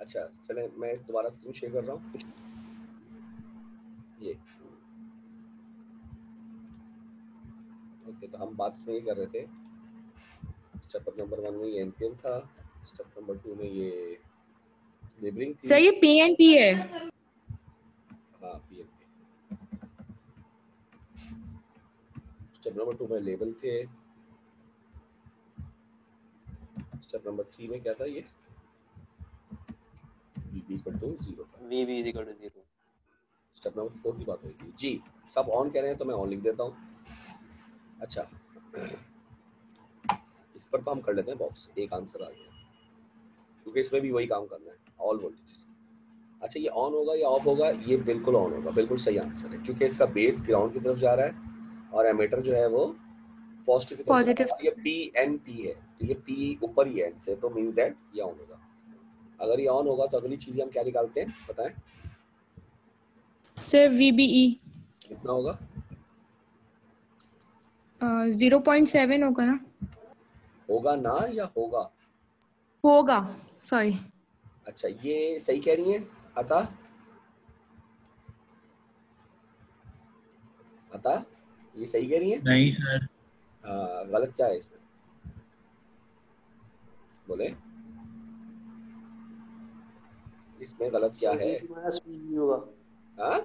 अच्छा चले, मैं दोबारा स्क्रीन शेयर कर रहा हूँ। ये ओके, तो हम बात इसमें ये कर रहे थे, स्टेप नंबर 1 में ये एनपीएन था, स्टेप नंबर 2 में ये लेबलिंग थी। सर ये पीएनपी है। हाँ पीएनपी। स्टेप नंबर 2 में लेबल थे। स्टेप नंबर 3 में क्या था, ये VB इक्वल टू 0 था। VB equal to 0। Step number 4 की बात हुई थी जी। सब ऑन कह रहे हैं तो मैं ऑन लिख देता हूँ। अच्छा इस पर तो हम कर लेते हैं बॉक्स, एक आंसर आ गया, क्योंकि इसमें भी वही काम करना है, ऑल वोल्टेजेस। अच्छा ये ऑन होगा या ऑफ होगा? ये बिल्कुल ऑन होगा, बिल्कुल सही आंसर है, क्योंकि इसका बेस ग्राउंड की तरफ जा रहा है और एमीटर जो है वो पॉजिटिव की तरफ जा रहा है। ये PNP है, तो ये P ऊपर ही है एंड से, तो मींस दैट ये ऑन होगा। अगर ये ऑन होगा तो अगली चीज हम क्या निकालते हैं बताएं? सर VBE कितना होगा? 0.7 होगा ना? होगा ना या होगा? होगा, सॉरी। अच्छा ये सही कह रही हैं अता? अता ये सही कह रही हैं? नहीं सर। गलत क्या है इसमें, बोले इसमें गलत क्या है? हाँ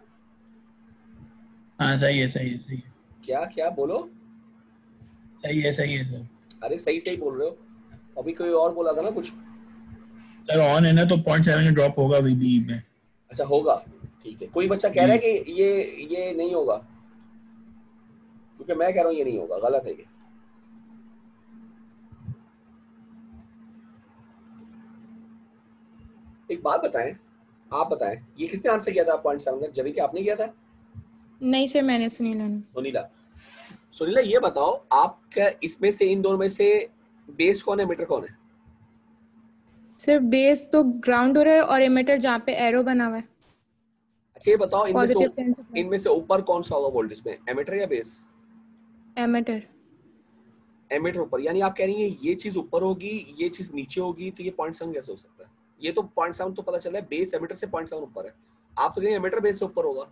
हाँ सही है, सही है, सही है, क्या क्या बोलो? सही है, सही है सर। अरे सही सही बोल रहे हो, अभी कोई और बोला था ना कुछ। सर ऑन है ना, तो 0.7 ड्रॉप होगा VBE में। अच्छा होगा, ठीक है। कोई बच्चा कह रहा है कि ये नहीं होगा, क्योंकि मैं कह रहा हूँ ये नहीं होगा, गलत है ये। एक बात बताएं, आप बताएं, ये किसने आंसर किया था 0.7 का? जबकि आपने किया था? नहीं सर, मैंने सुनीला। सुनीला ये बताओ, आपका इसमें से, इन दोनों में से बेस कौन है, एमिटर कौन है? सर बेस तो ग्राउंड हो रहा है और एमिटर जहाँ पे एरो बना हुआ है। अच्छा ये बताओ, पॉजिटिव इनमें से ऊपर कौन सा होगा वोल्टेज में, एमिटर या बेस? एमिटर। एमिटर ऊपर, यानी आप कह रही हैं ये चीज ऊपर होगी, ये चीज नीचे होगी, तो ये 0.7 कैसे हो सकता है? ये तो 0.7 तो पता चला है, बेस एमिटर से 0.7 ऊपर है, आप तो कह रही हैं एमिटर बेस से ऊपर होगा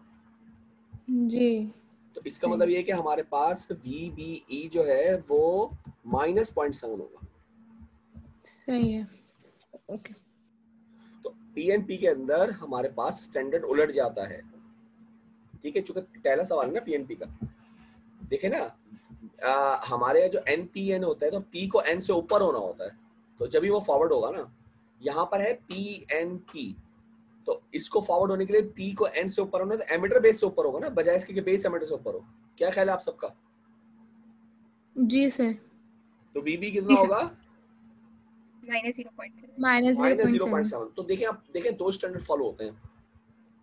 जी। तो इसका मतलब ये है कि हमारे पास VBE जो है वो -0.7 होगा। सही है, ओके। तो PNP के अंदर हमारे पास स्टैंडर्ड उलट जाता है, ठीक है, चूंकि पहला सवाल है ना PNP का। देखे ना, हमारे जो NPN होता है तो P को N से ऊपर होना होता है, तो जब भी वो फॉरवर्ड होगा ना, यहाँ पर है PNP, तो इसको फॉरवर्ड होने के लिए P को N से ऊपर होना है, तो एमिटर बेस से ऊपर होगा ना, बजाय इसके कि बेस एमिटर से ऊपर हो। क्या ख्याल है आप सबका? जी सर। तो VB कितना होगा? -0.7। तो देखें, आप देखें दो स्टैंडर्ड फॉलो होते हैं,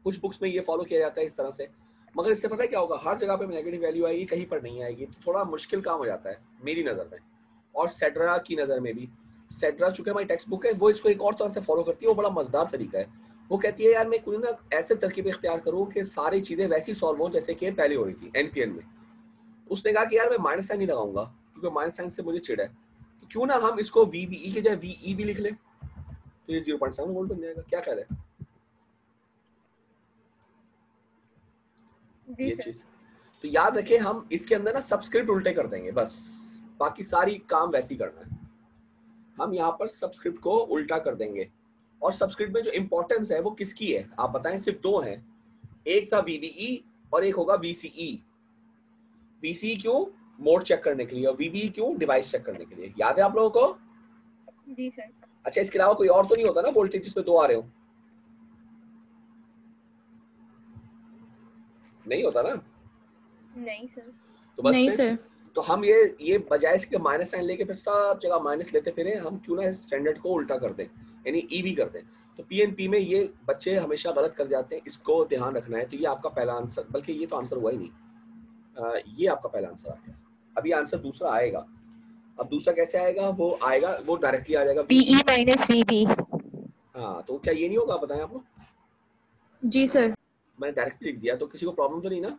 कुछ बुक्स में ये फॉलो किया जाता है इस तरह से, मगर इससे पता है क्या होगा, हर जगह पे नेगेटिव वैल्यू आएगी, कहीं पर नहीं आएगी, तो थोड़ा मुश्किल काम हो जाता है मेरी नज़र में, और सेड्रा की नज़र में भी। सेड्रा चूंकि हमारी टेक्स्ट बुक है, वो इसको एक और तरह से फॉलो करती है, वो बड़ा मजेदार तरीका है। वो कहती है यार मैं कोई ना ऐसे तरकीब इख्तियार करूँ कि सारी चीज़ें वैसी सॉल्व हो जैसे कि पहले हो रही थी NPN में। उसने कहा कि यार मैं माइनस साइन नहीं लगाऊंगा, क्योंकि माइनस साइन से मुझे चिढ़ है, तो क्यों ना हम इसको VBE के जगह VE भी लिख लें, तो ये 0.7 वोल्ट बन जाएगा। क्या ख्याल है ये चीज? तो याद रखें, हम इसके अंदर ना सबस्क्रिप्ट उल्टे कर देंगे बस, बाकी सारी काम वैसी करना है। हम यहाँ पर सबस्क्रिप्ट को उल्टा कर देंगे, और सबस्क्रिप्ट में जो इंपॉर्टेंस है वो किसकी है आप बताएं? सिर्फ दो हैं, एक था VBE और एक होगा VCE। VCE क्यों? मोड चेक करने के लिए, और VBE क्यों? डिवाइस चेक करने के लिए। याद है आप लोगों को? जी सर। अच्छा इसके अलावा कोई और तो नहीं होता ना वोल्टेज जिसमें दो आ रहे हो? नहीं होता ना? नहीं सर। तो बस नहीं फिर सर। तो हम ये बजाय इसके माइनस साइन लेके फिर सब जगह माइनस लेते फिरे, हम क्यों ना स्टैंडर्ड को उल्टा कर दें, यानी EB कर दें। तो PNP में ये बच्चे हमेशा गलत कर जाते हैं, इसको ध्यान रखना है। तो ये आपका पहला आंसर, बल्कि ये तो आंसर हुआ ही नहीं, ये आपका पहला आंसर आ गया। अभी आंसर दूसरा आएगा। अब दूसरा कैसे आएगा? वो आएगा, वो डायरेक्टली आ जाएगा PE माइनस VB। हाँ, तो क्या ये नहीं होगा? बताएं आप लोग। जी सर। मैंने डायरेक्टली लिख दिया, तो किसी को प्रॉब्लम तो नहीं ना?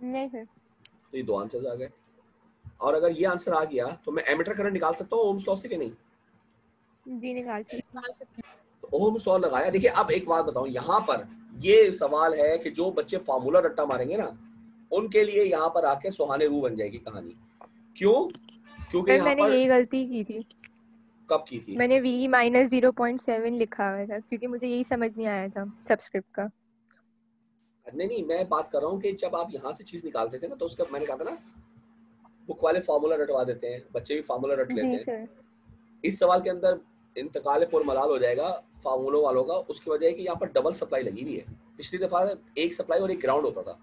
नहीं सर। तो ये दो आंसर्स आ गए। और अगर ये आंसर आ गया तो मैं एमिटर करंट निकाल सकता हूँ ओम्स लॉ से कि नहीं? जी निकाल सकते। तो ओम्स लॉ लगाया। देखिए अब एक बात बताऊं, यहाँ पर ये सवाल है कि जो बच्चे फार्मूला रट्टा मारेंगे ना, उनके लिए यहाँ पर आके सुहाने रू बन जाएगी कहानी। क्यों? क्योंकि सर यहाँ मैंने पर यही गलती की थी, कब की थी? मैंने V माइनस 0.7 लिखा हुआ था क्योंकि मुझे यही समझ नहीं आया था सबस्क्रिप्ट का। नहीं, मैं बात कर रहा हूँ कि जब आप यहाँ से चीज निकालते थे ना, तो उसका मैंने कहा था ना, बुक वाले फार्मूला रटवा देते हैं, बच्चे भी फार्मूला रट लेते जी हैं। सर। इस सवाल के अंदर इंतकाल पुरमलाल हो जाएगा फार्मूलों वालों का। उसकी वजह है कि यहाँ पर डबल सप्लाई लगी हुई है। पिछली दफा एक सप्लाई और एक ग्राउंड होता था,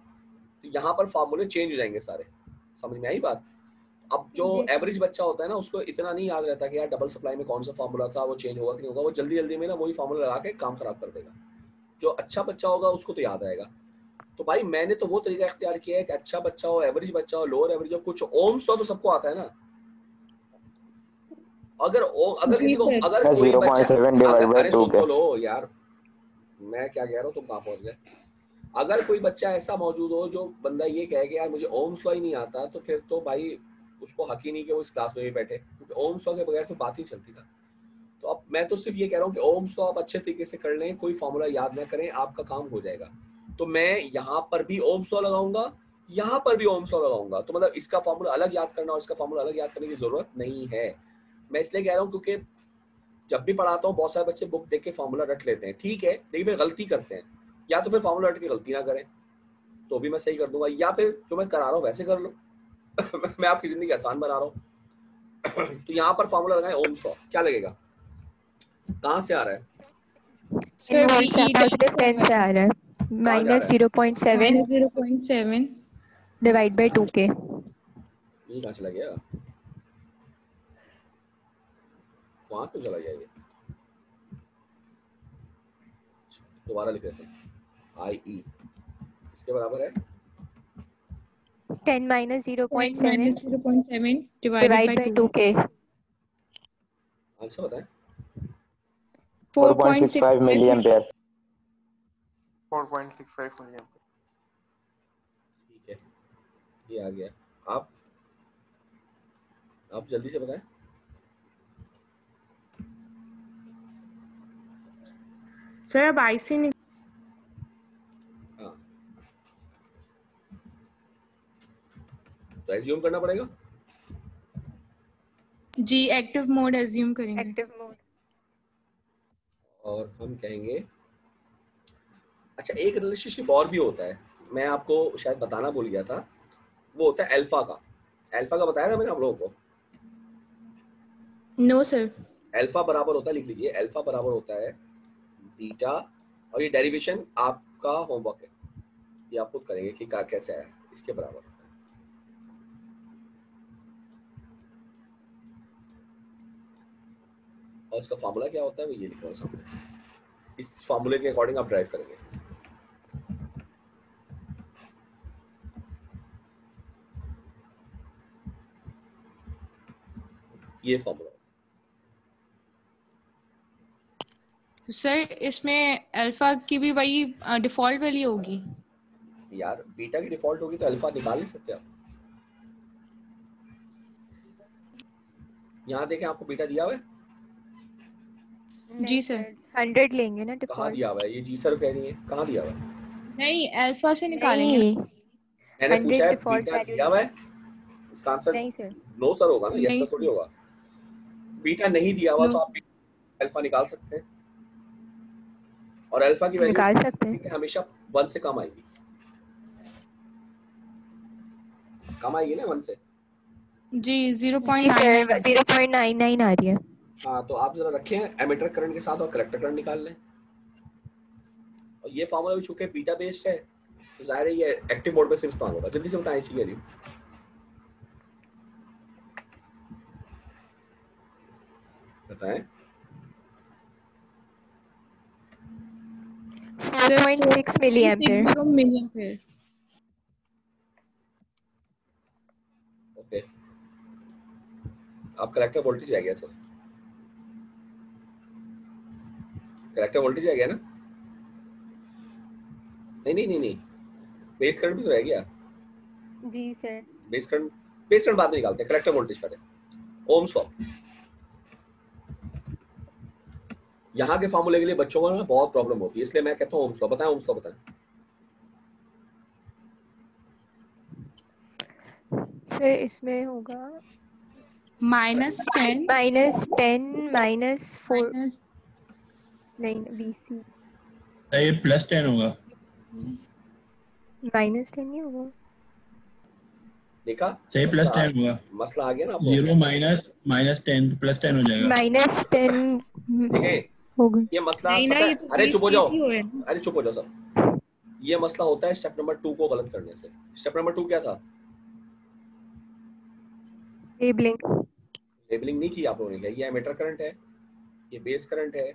तो यहाँ पर फार्मूले चेंज हो जाएंगे सारे। समझ में आई बात? अब जो जी सर। एवरेज बच्चा होता है ना, उसको इतना नहीं याद रहता कि यार डबल सप्लाई में कौन सा फार्मूला था, वो चेंज होगा कि नहीं होगा। वो जल्दी जल्दी में ना वही फार्मूला लगा के काम खराब कर देगा। जो अच्छा बच्चा होगा उसको तो याद आएगा। तो भाई मैंने तो वो तरीका इख्तियार किया है कि अच्छा बच्चा हो, एवरेज बच्चा हो, लोअर एवरेज हो, कुछ ओम्स हो तो सबको आता है ना। अगर जी किसी को, सर। अगर कोई बच्चा 0.7 डिवाइड बाय अरे 2 सुन के। तो लो यार, मैं क्या कह रहा हूँ तुम कहाँ पहुंच गए। अगर कोई बच्चा ऐसा मौजूद हो जो बंदा ये कहे कि यार मुझे ओम्स लॉ ही नहीं आता, तो फिर तो भाई उसको हक ही नहीं कि वो इस क्लास में भी बैठे, क्योंकि ओम्स लॉ के बगैर तो बात ही चलती ना। तो अब मैं तो सिर्फ ये कह रहा हूँ कि ओम्स लॉ आप अच्छे तरीके से कर लें, कोई फॉर्मूला याद ना करें, आपका काम हो जाएगा। तो मैं यहाँ पर भी ओम्स लॉ लगाऊंगा, यहाँ पर भी ओम्स लॉ लगाऊंगा। तो मतलब इसका फॉर्मूला अलग याद करना और इसका फॉर्मूला अलग याद करने की जरूरत नहीं है। मैं इसलिए कह रहा हूँ क्योंकि जब भी पढ़ाता हूँ बहुत सारे बच्चे बुक देख के फॉर्मूला रट लेते हैं, ठीक है, लेकिन फिर गलती करते हैं। या तो फिर फॉर्मूला रट के गलती ना करें, तो भी मैं सही कर दूंगा, या फिर जो मैं करा रहा हूँ वैसे कर लो। मैं आपकी जिंदगी आसान बना रहा हूँ। तो यहाँ पर फॉर्मूला लगाएं ओम्स लॉ, क्या लगेगा? कहाँ से आ रहा है? इन सर वोल्ट से पॉजिटिव 10 से आ रहा है। कहाँ जा माइनस रहा है? 0.7 -0.7 डिवाइड बाय 2 के। ये कहाँ चला गया? वहां क्यों चला गया ये? दोबारा लिख लेते हैं। आई ई इसके बराबर है 10 minus 0.7 -0.7 divide divided by by 2 2 के। आंसर बताएं। 4.65 मिली 4.65 एम्पेयर। 4.65 मिलियन। ठीक है, ये आ गया। आप जल्दी से बताएं। सर अब आईसी हाँ, तो एज्यूम करना पड़ेगा। जी एक्टिव मोड एज्यूम करेंगे। Active mode. और हम कहेंगे, अच्छा एक रिलेशनशिप और भी होता है, मैं आपको शायद बताना भूल गया था, वो होता है अल्फा का। अल्फा का बताया था मैंने आप लोगों को। No sir. अल्फा बराबर होता है, लिख लीजिए, अल्फा बराबर होता है बीटा, और ये डेरिवेशन आपका होमवर्क है, ये आप खुद करेंगे कि क्या कैसे आया, इसके बराबर होता है। और इसका फार्मूला क्या होता है वो ये लिखा हुआ सामने, इस फार्मूले के अकॉर्डिंग आप ड्राइव करेंगे। ये फार्मूला तो सर इसमें अल्फा की भी वही डिफॉल्ट वैल्यू होगी? यार बीटा की डिफॉल्ट होगी तो अल्फा निकाल नहीं सकते आप। यहाँ देखें आपको बीटा दिया हुआ है। जी सर। 100 लेंगे ना कहाँ डिफॉल्ट। दिया हुआ है? ये जी सर कह रही है, कहाँ दिया हुआ है? नहीं अल्फा से निकालेंगे। नहीं, मैंने 100 पूछा है डिफॉल्ट बीटा वैल्यू दिया हुआ है, लेंगे। इसका आंसर नहीं सर। नो सर होगा ना, यस नहीं सर थोड़ी सर। होगा। बीटा नहीं दिया हुआ नो तो आप अल्फा निकाल सकते हैं, और अल्फा की वैल्यू निकाल सकते हैं। हमेशा 1 से कम आएगी, कम आएगी ना 1 से। जी जी 0.99 सर 0.99 आ रही है। हाँ तो आप जरा रखें एमिटर करंट के साथ और कलेक्टर करंट निकाल लें। और ये फार्मूला भी चूंकि बीटा बेस्ड है तो जाहिर है ये एक्टिव मोड में सिर्फ इस्तेमाल होगा। जल्दी से बताएं इसकी वैल्यू। बताएं। 4.6 milli ampere. 0 milli ampere. Okay, आप कलेक्टर वोल्टेज आ गया सर, कलेक्टर वोल्टेज आ गया ना? नहीं, बेस करंट भी तो रह गया। जी सर। बेस करंट बाद में निकालते हैं, कलेक्टर वोल्टेज पहले। ओम्स लॉ, यहाँ के फार्मूले के लिए बच्चों को ना बहुत प्रॉब्लम होती है, इसलिए मैं कहता हूँ ओम्स लॉ बताएं। ओम्स लॉ बताएं फिर इसमें होगा -10 -10 -4 माइनस नहीं BC ये +10 होगा। -10 नहीं होगा। देखा सही मसला +10 होगा। मसला आ गया ना आपको। 0 -10 +10 हो जाएगा। -10 देखें होगा। ये मसला नहीं ना, पता ये है, तो अरे चुप हो जाओ, BC है ना। अरे चुप हो जाओ सब। ये मसला होता है स्टेप नंबर 2 को गलत करने से। स्टेप नंबर 2 क्या था? लेबलिंग लेबलिंग नहीं की आप लोगों ने। ये एमीटर करंट है, ये बेस करंट है,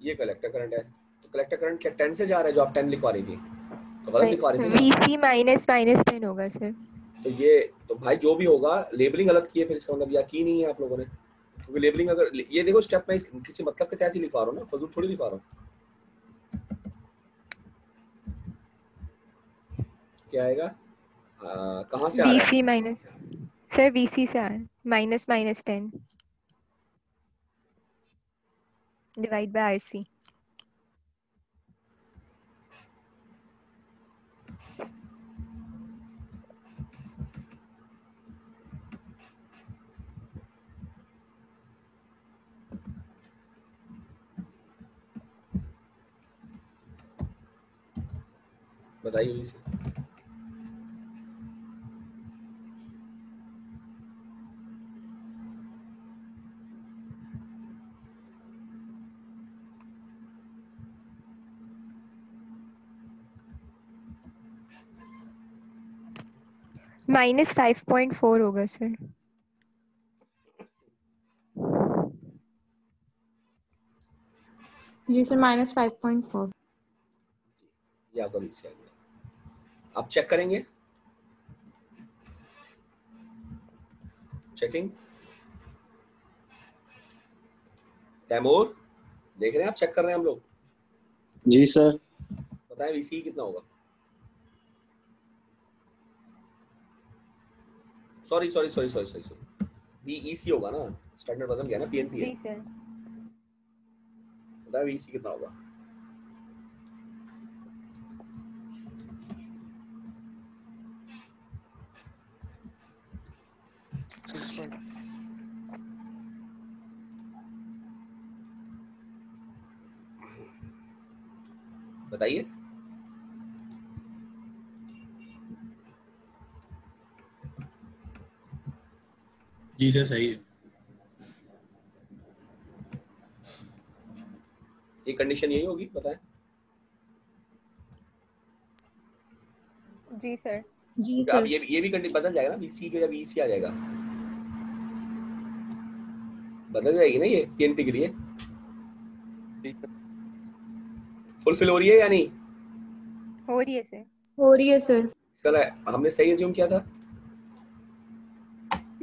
ये कलेक्टर करंट है। तो कलेक्टर करंट क्या 10 से जा रहा है जो आप 10 लिखवा रही थी? तो गलत लिखवा रही थी ना। VC -10 होगा सर। तो ये तो भाई जो भी होगा लेबलिंग गलत की है, फिर इसका मतलब या की नहीं है आप लोगों ने। क्योंकि लेबलिंग अगर ये देखो स्टेप में किसी मतलब के तहत ही लिखवा रहा हूँ ना, फजूल थोड़ी लिखवा रहा हूँ। क्या आएगा? कहाँ से आ रहा है? BC माइनस सर VC से आ रहा है -10 डिवाइड बाय RC। बताइए इसे। -5.4 होगा सर। जी सर, -5.4। ये आपका बीसी आ गया। आप चेक करेंगे, चेकिंग। तैमूर देख रहे हैं आप, चेक कर रहे हैं हम लोग। जी सर। बताएं बीसी कितना होगा? सॉरी बीईसी होगा ना, स्टैंडर्ड बदल गया ना, पीएनपी है। जी सर। बताएं बीईसी कितना होगा? बताइए। जी सर सही है। ये कंडीशन यही होगी, बताएं। जी सर। जी अब सर। ये भी कंडीशन बदल जाएगा ना, बीसी के जब बीईसी आ जाएगा बदल जाएगी ना ये पीएनपी के लिए। फुलफिल हो रही है या नहीं? हो रही है सर। हो रही है सर। इसका हमने सही एज्यूम किया था।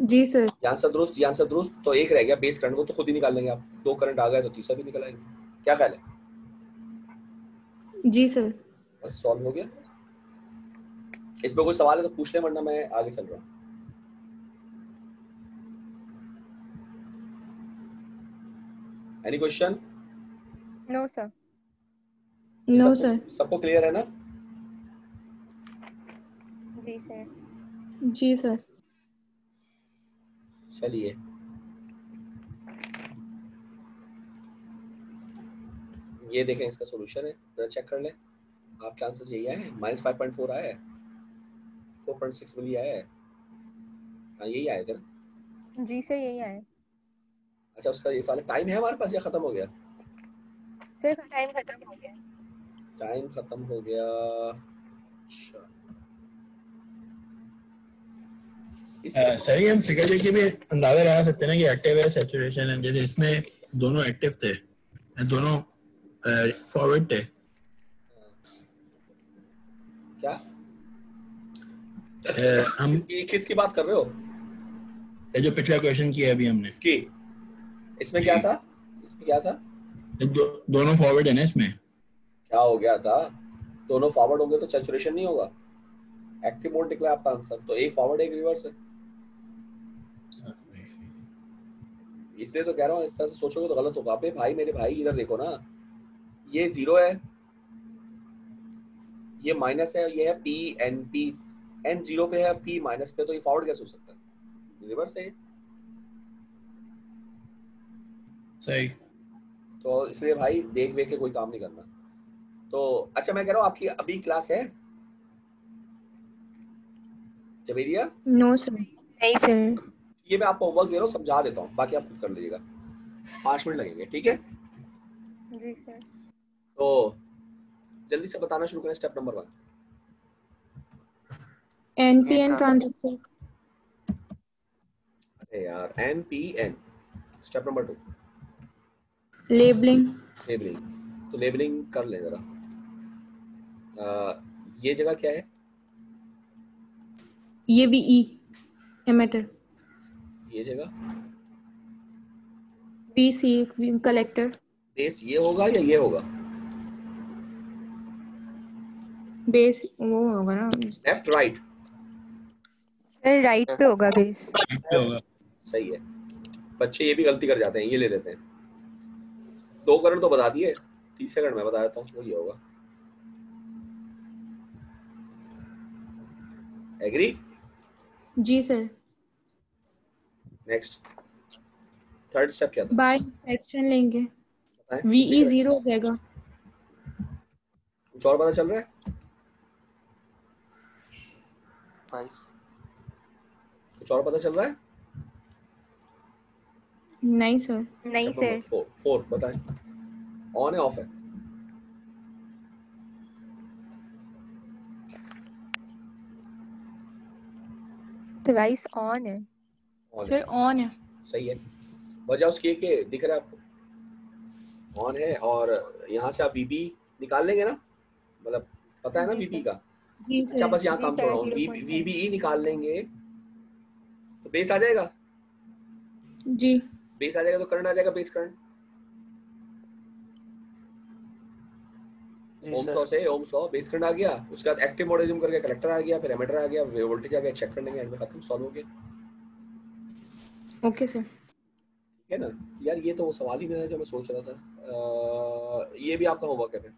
जी सर। यहाँ से दुरुस्त। तो एक रह गया बेस करंट, को तो खुद ही निकाल लेंगे आप। 2 करंट आ गए तो तीसरा भी निकल आएंगे। क्या ख्याल है? जी सर। बस सॉल्व हो गया। इसमें कोई सवाल है तो पूछ ले, वरना मैं आगे चल रहा हूँ। Any question? No sir. No sir. सबको क्लियर है ना? जी सर। जी सर। चलिए ये देखें, इसका सॉल्यूशन है, जरा चेक कर लें। आपके आंसर यही आए हैं। -5.4 आया है, 4.6 मिली आया है। हाँ यही आए थे ना? जी सर यही आया। अच्छा उसका ये साल टाइम है हमारे पास या खत्म हो गया? सर टाइम खत्म हो गया। टाइम खत्म हो गया। अच्छा सर ये हम फिगर देख के भी अंदाजा लगा सकते हैं ना कि एक्टिव है सैचुरेशन है। जैसे इसमें दोनों एक्टिव थे, दोनों फॉरवर्ड थे। क्या हम किसकी बात कर रहे हो? जो पिछला क्वेश्चन किया अभी हमने, इसकी इसमें क्या था? इसमें क्या था? दोनों फॉरवर्ड है ना इसमें। क्या हो गया था? दोनों फॉरवर्ड होंगे तो सैचुरेशन नहीं होगा। एक्टिव मोड निकला आपका आंसर, तो एक फॉरवर्ड एक रिवर्स है। इसलिए तो कह रहा हूँ इस तरह से सोचोगे तो गलत होगा। अबे भाई मेरे भाई इधर देखो ना, ये 0 है, ये माइनस है, ये है पी एन पी, एन 0 पे है, पी माइनस पे, तो ये फॉरवर्ड कैसे हो सकता है? रिवर्स है। सही। तो इसलिए भाई देख वेख के कोई काम नहीं करना। तो अच्छा मैं कह रहा हूँ आपकी अभी क्लास है जवेरिया? No sir. नहीं सर। ये मैं आपको होमवर्क दे रहा हूँ, समझा देता हूँ, बाकी आप खुद कर लीजिएगा, 5 मिनट लगेंगे, ठीक है? जी सर। तो जल्दी से बताना शुरू करें। Step number 1 NPN transistor. अरे यार NPN। Step number 2 labelling. Labelling. तो लेबलिंग कर लें जरा। ये जगह क्या है? ये भी E एमिटर। ये जगह BC कलेक्टर। बेस ये होगा या ये होगा? बेस वो होगा ना। Left right? सर राइट पे होगा बेस। पे होगा। सही है। बच्चे ये भी गलती कर जाते हैं, ये ले लेते हैं। 2 करंट तो बता दिए, 30 सेकंड में बता देता हूँ, वो ये होगा। एग्री? जी सर। नेक्स्ट थर्ड स्टेप क्या था? बाय इंस्पेक्शन लेंगे। बताएं। VE 0 हो जाएगा। कुछ और पता चल रहा है? कुछ और पता चल रहा है? नहीं सर। नहीं सर। 4 बताएं। ऑन है ऑफ है? डिवाइस ऑन है। ऑन सर है। ऑन है। सही है। वजह उसकी के दिख रहा है आपको, ऑन है। और यहाँ से आप VB निकाल लेंगे ना, मतलब पता है ना जी VB सर। का? जी अच्छा सर। बस यहाँ जी काम सर, छोड़ रहा हूँ, 0.7। VBE निकाल लेंगे तो बेस आ जाएगा। जी। बेस आ जाएगा तो करंट आ जाएगा, बेस करंट। ओम्स लॉ से, ओम्स लॉ, बेस करंट आ गया, उसके बाद एक्टिव मोड एज्यूम करके कलेक्टर आ गया, फिर एमिटर आ गया, वोल्टेज आ गया, चेक कर लेंगे, एंड में खत्म, सॉल्व हो गया। Okay sir. है ना यार? ये तो वो सवाल ही नहीं है जो मैं सोच रहा था। ये भी आपका होमवर्क है फिर?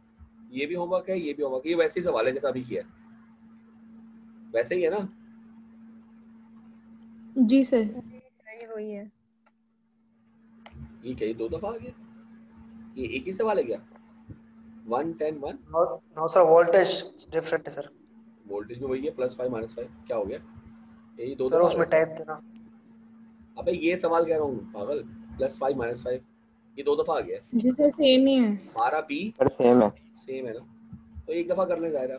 ये भी होमवर्क है, ये भी होमवर्क, ये वैसे ही सवाल है जैसा अभी किया है, वैसे ही है ना? जी सर। सही वही है। ये क्या, ये 2 दफा आ गया? ये एक ही सवाल है क्या? 1 10 1? नो सर, वोल्टेज डिफरेंट है सर। वोल्टेज भी वही है, +5 -5, क्या हो गया? यही 2 सर दफा आ उसमें गया। टाइप देना। अबे ये सवाल कह रहा हूँ पागल, +5 -5 ये 2 दफा आ गया। जी सर सेम ही है। 12P सर सेम है। सेम है ना, तो एक दफा कर लें जाहिर।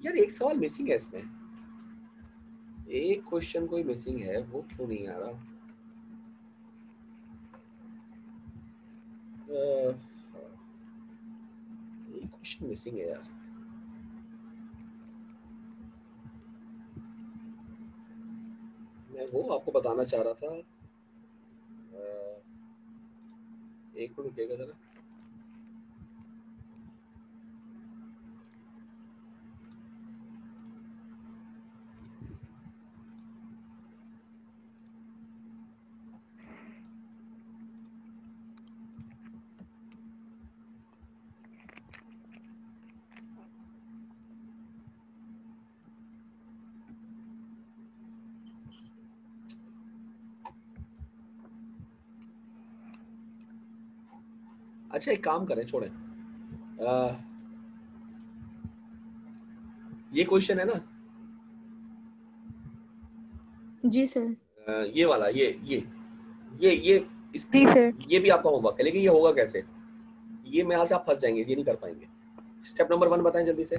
यार एक सवाल मिसिंग है इसमें, एक क्वेश्चन कोई मिसिंग है, वो क्यों नहीं आ रहा? एक क्वेश्चन मिसिंग है यार। मैं वो आपको बताना चाह रहा था। एक मिनट रुकिएगा जरा। अच्छा एक काम करें, छोड़ें, ये क्वेश्चन है ना, जी सर। ये वाला, ये जी सर। ये भी आपका होमवर्क है, लेकिन ये होगा कैसे? ये मेरे ख्याल से आप फंस जाएंगे, ये नहीं कर पाएंगे। स्टेप नंबर 1 बताएं जल्दी से।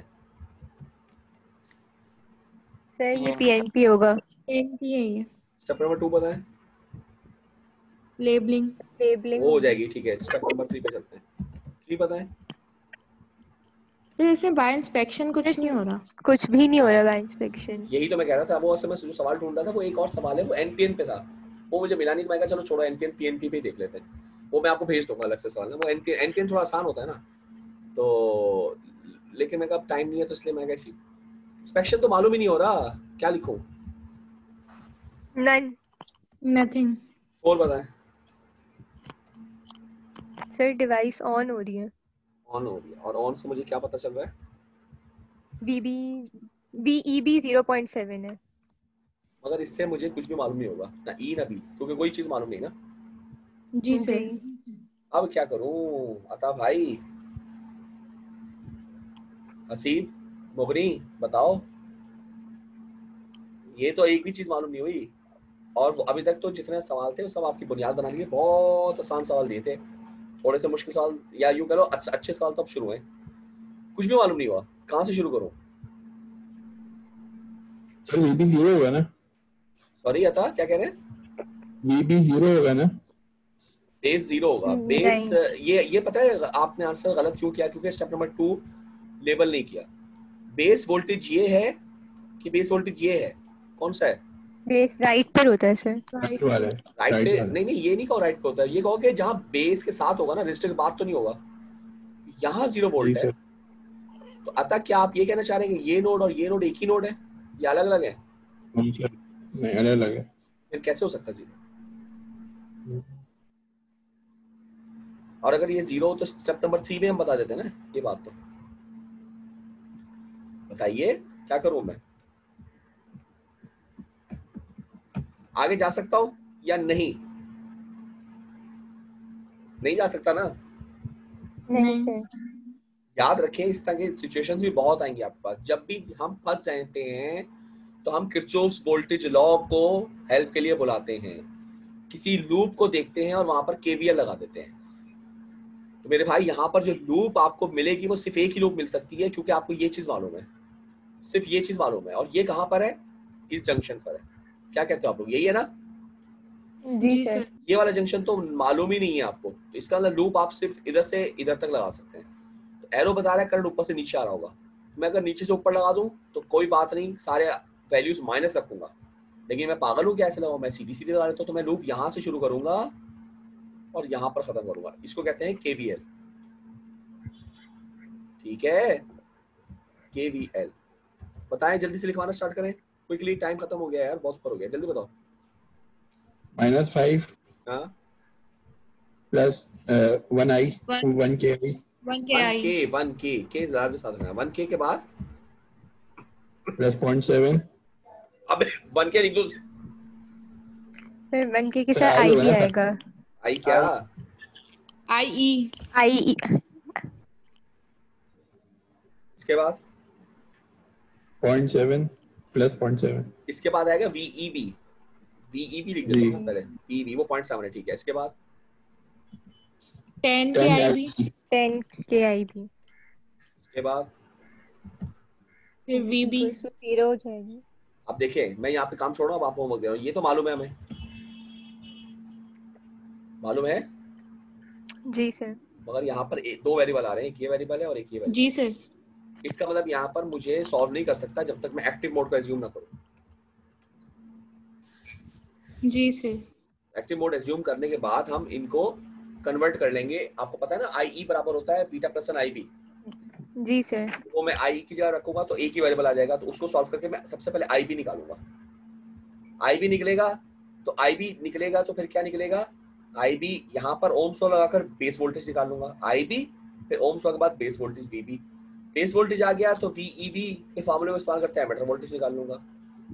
सर ये PNP होगा। NP है ये। स्टेप नंबर 2 बताएं। लेबलिंग। लेबलिंग वो हो होगा। जाएगी, ठीक है। स्टेप नंबर 3 पे चलते हैं। 3 बताएं। तो इसमें बाय इंस्पेक्शन कुछ नहीं हो रहा। कुछ भी नहीं हो रहा बाय इंस्पेक्शन। यही तो मैं कह रहा था, वो असल में जो सवाल ढूंढ रहा था वो एक और सवाल है, वो NPN पे था, वो मुझे मिला नहीं, तो मैं कहा चलो छोड़ो, NPN PNP पे ही देख लेते हैं। वो मैं आपको भेज दूंगा अलग से सवाल ना, वो NPN थोड़ा आसान होता है ना, तो लेकिन मैं कहा टाइम नहीं है, तो इसलिए मैं कैसी इंस्पेक्शन तो मालूम ही नहीं हो रहा, क्या लिखूं? नन। नथिंग। 4 बताएं। सर डिवाइस ऑन हो रही है। ऑन हो रही है, और ऑन से मुझे क्या पता चल रहा है? BEB 0.7 है। मगर इससे मुझे कुछ भी मालूम नहीं होगा, ना ई ना बी, क्योंकि कोई चीज मालूम नहीं ना। जी जी। सर। अब क्या करूं अता भाई? हसीब, मुगनी, बताओ। ये तो एक भी चीज मालूम नहीं हुई, और अभी तक तो जितने सवाल थे वो सब आपकी बुनियाद बना लिए। बहुत आसान सवाल दिए थे, थोड़े से मुश्किल सवाल, या यूं कह लो अच्छे सवाल तो अब शुरू हैं। कुछ भी मालूम नहीं हुआ, कहाँ से शुरू करूं? सर वीबी 0 होगा ना? सॉरी अता, क्या कह रहे हैं? वीबी 0 होगा ना? बेस 0 होगा। बेस नहीं। ये पता है आपने आंसर गलत क्यों किया? क्योंकि स्टेप नंबर 2 लेबल नहीं किया। बेस वोल्टेज ये है कि बेस वोल्टेज ये है? कौन सा है? बेस राइट पर होता है सर। राइट वाला है। राइट पे? राइट वाला। नहीं नहीं, ये नहीं कहो राइट पे होता है, ये कहो कि जहाँ बेस के साथ होगा ना, रजिस्टर के बाद तो नहीं होगा। यहाँ 0 जी वोल्ट है। सर। तो अतः क्या आप ये कहना चाह रहे हैं कि ये नोड और ये नोड एक ही नोड है, या अलग अलग है? हम सर नहीं, अलग अलग है। फिर कैसे हो सकता है 0? और अगर ये 0 हो तो स्टेप नंबर 3 में हम बता देते हैं ना ये बात। तो बताइए क्या करूं मैं? आगे जा सकता हूं या नहीं? नहीं जा सकता ना? नहीं सर। याद रखें, इस तरह की सिचुएशंस भी बहुत आएंगी आपके पास। जब भी हम फंस जाते हैं तो हम किरचॉफ्स वोल्टेज लॉ को हेल्प के लिए बुलाते हैं, किसी लूप को देखते हैं और वहां पर केवीएल लगा देते हैं। तो मेरे भाई, यहाँ पर जो लूप आपको मिलेगी वो सिर्फ एक ही लूप मिल सकती है, क्योंकि आपको ये चीज मालूम है, सिर्फ ये चीज मालूम है। और ये कहाँ पर है? इस जंक्शन पर है। क्या कहते हो आप लोग? यही है ना? जी सर। ये वाला जंक्शन तो मालूम ही नहीं है आपको, तो इसका मतलब लूप आप सिर्फ इधर से इधर तक लगा सकते हैं। तो एरो बता रहा है करंट ऊपर से नीचे आ रहा होगा। मैं अगर नीचे से ऊपर लगा दूं तो कोई बात नहीं, सारे वैल्यूज माइनस रखूंगा। लेकिन मैं पागल हूं क्या ऐसे लगाऊं? मैं सीधी सीधी लगा लेता हूं। तो मैं लूप यहां से शुरू करूंगा और यहां पर खत्म करूंगा। इसको कहते हैं केवीएल। ठीक है, केवीएल। बताएं, जल्दी से लिखवाना स्टार्ट करें क्विकली, टाइम खत्म हो गया यार, बहुत ऊपर हो गया, जल्दी बताओ। -5 हाँ, प्लस 1i 1k 1k ज्यादा साधन है। 1k के बाद प्लस 0.7। अब 1k लिख दो। सर 1K के सर साथ आई आई होगा भी ना? आएगा। आई क्या? IE। आई। इसके बाद 0.7 प्लस 0.7। इसके बाद आएगा VEB। VEB लिख देता हूँ पहले। VEB वो 0.7 है, ठीक है। इसके बाद 10 के IB। 10K आई भी। इसके बाद फिर VB। इक्वल्स टू 0 हो जाएगी। अब देखिए, मैं यहाँ पे काम छोड़ रहा हूँ, आप होमवर्क दे रहा हूँ। ये तो मालूम है हमें, मालूम है, जी सर। मगर यहाँ पर दो वेरिएबल आ रहे हैं, एक ये वेरिएबल है और एक ये वेरिएबल। जी सर। इसका मतलब यहाँ पर मुझे सॉल्व नहीं कर सकता जब तक मैं एक्टिव मोड को एज्यूम ना करूँ। जी सर। एक्टिव मोड एज्यूम करने के बाद हम इनको कन्वर्ट कर लेंगे। आपको पता है ना, IE बराबर होता है बीटा प्लस IB। जी सर। वो मैं IE की जगह रखूंगा तो एक ही वेरिएबल आ जाएगा। तो उसको सॉल्व करके मैं सबसे पहले IB निकालूंगा। IB निकलेगा तो IB निकलेगा तो फिर क्या निकलेगा? IB यहाँ पर ओम्स लॉ लगाकर बेस वोल्टेज निकाल लूंगा। IB फिर ओम्स लॉ के बाद base voltage VB। Base voltage आ गया तो VEB के फॉर्मूले को इस्तेमाल करते हैं एमीटर वोल्टेज निकाल लूंगा।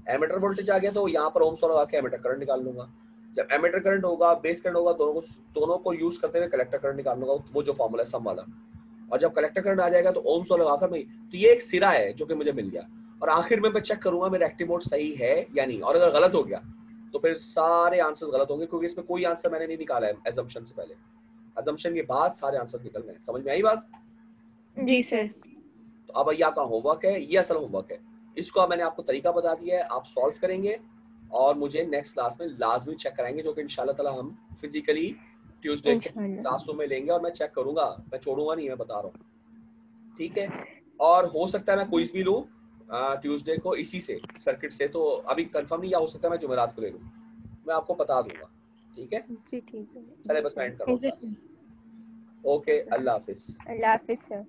एमीटर वोल्टेज आ गया तो यहाँ पर ओम्स लॉ लगा के एमीटर करंट निकाल लूंगा। जब एमीटर करंट होगा, बेस करंट होगा, दोनों को यूज करते हुए कलेक्टर करंट निकाल लूंगा, वो जो फॉर्मूला है सम वाला। और जब कलेक्टर करंट आ जाएगा तो ओम्स लॉ लगाकर मैं, तो ये एक सिरा है जो कि मुझे मिल गया। और आखिर में मैं चेक करूंगा मेरा एक्टिव मोड सही है या नहीं। और अगर गलत हो गया तो फिर सारे आंसर्स गलत होंगे, क्योंकि इसमें कोई आंसर मैंने नहीं निकाला है असम्पशन से पहले। असम्पशन के बाद सारे आंसर निकल रहे हैं। समझ में आई बात? जी सर। तो अब ये आपका होमवर्क है, ये असल होमवर्क है। इसको अब मैंने आपको तरीका बता दिया है, आप सॉल्व करेंगे और मुझे नेक्स्ट क्लास में लाजमी चेक कराएंगे, जो कि इंशाल्लाह ताला हम फिजिकली ट्यूसडे को क्लासरूम में लेंगे और मैं चेक करूंगा, मैं छोड़ूंगा नहीं, मैं बता रहा हूँ। ठीक है? और हो सकता है मैं क्विज भी लूँ ट्यूसडे को इसी से सर्किट से, तो अभी कंफर्म नहीं, या हो सकता है मैं जुमेरात को ले लूँ, मैं आपको बता दूंगा। ठीक है? जी ठीक है। चले बस मैं एंड कर रहा हूँ। ओके, अल्लाह हाफिज। अल्लाह हाफिज सर।